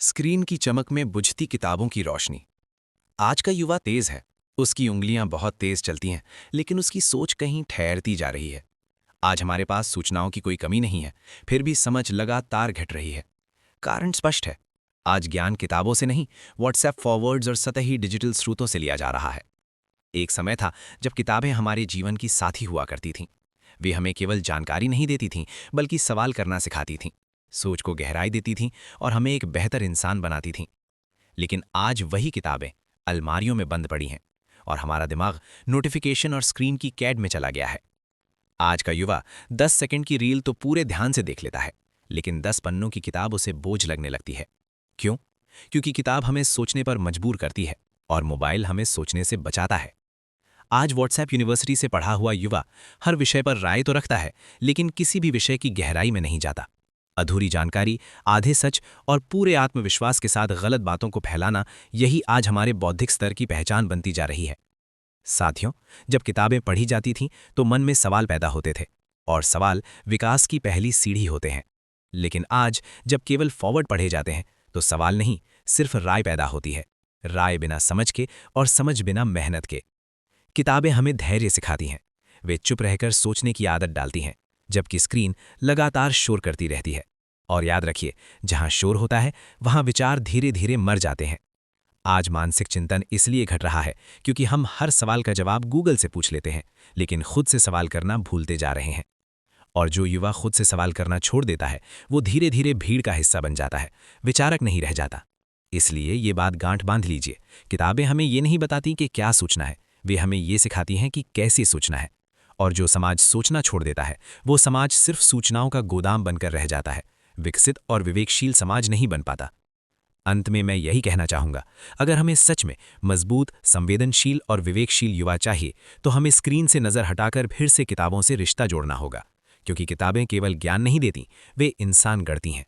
Screen की चमक में बुझती किताबों की रोशनी। आज का युवा तेज है। उसकी उंगलियां बहुत तेज चलती हैं, लेकिन उसकी सोच कहीं ठहरती जा रही है। आज हमारे पास सूचनाओं की कोई कमी नहीं है, फिर भी समझ लगातार घट रही है। कारण स्पष्ट है। आज ज्ञान किताबों से नहीं, व्हाट्सएप फॉरवर्ड्स और सतही डिजिटल स्रोतों से लिया जा रहा है। एक समय था जब किताबें हमारे जीवन की साथी हुआ करती थीं। वे हमें केवल जानकारी नहीं देती थीं, बल्कि सवाल करना सिखाती थीं, सोच को गहराई देती थीं और हमें एक बेहतर इंसान बनाती थीं। लेकिन आज वही किताबें अलमारियों में बंद पड़ी हैं और हमारा दिमाग नोटिफिकेशन और स्क्रीन की कैड में चला गया है। आज का युवा 10 सेकंड की रील तो पूरे ध्यान से देख लेता है, लेकिन 10 पन्नों की किताब उसे बोझ लगने लगती है। क्यों? क्योंकि किताब हमें सोचने पर मजबूर करती है और मोबाइल हमें सोचने से बचाता है। आज व्हाट्सएप यूनिवर्सिटी से पढ़ा हुआ युवा हर विषय पर राय तो रखता है, लेकिन किसी भी विषय की गहराई में नहीं जाता। अधूरी जानकारी, आधे सच और पूरे आत्मविश्वास के साथ गलत बातों को फैलाना, यही आज हमारे बौद्धिक स्तर की पहचान बनती जा रही है। साथियों, जब किताबें पढ़ी जाती थीं तो मन में सवाल पैदा होते थे, और सवाल विकास की पहली सीढ़ी होते हैं। लेकिन आज जब केवल फॉरवर्ड पढ़े जाते हैं तो सवाल नहीं, सिर्फ राय पैदा होती है। राय बिना समझ के और समझ बिना मेहनत के। किताबें हमें धैर्य सिखाती हैं। वे चुप रहकर सोचने की आदत डालती हैं, जबकि स्क्रीन लगातार शोर करती रहती है। और याद रखिए, जहां शोर होता है वहां विचार धीरे धीरे मर जाते हैं। आज मानसिक चिंतन इसलिए घट रहा है क्योंकि हम हर सवाल का जवाब गूगल से पूछ लेते हैं, लेकिन खुद से सवाल करना भूलते जा रहे हैं। और जो युवा खुद से सवाल करना छोड़ देता है, वो धीरे धीरे भीड़ का हिस्सा बन जाता है, विचारक नहीं रह जाता। इसलिए ये बात गांठ बांध लीजिए, किताबें हमें ये नहीं बताती कि क्या सोचना है, वे हमें ये सिखाती हैं कि कैसे सोचना है। और जो समाज सोचना छोड़ देता है, वो समाज सिर्फ सूचनाओं का गोदाम बनकर रह जाता है, विकसित और विवेकशील समाज नहीं बन पाता। अंत में मैं यही कहना चाहूंगा, अगर हमें सच में मजबूत, संवेदनशील और विवेकशील युवा चाहिए, तो हमें स्क्रीन से नज़र हटाकर फिर से किताबों से रिश्ता जोड़ना होगा। क्योंकि किताबें केवल ज्ञान नहीं देती, वे इंसान गढ़ती हैं।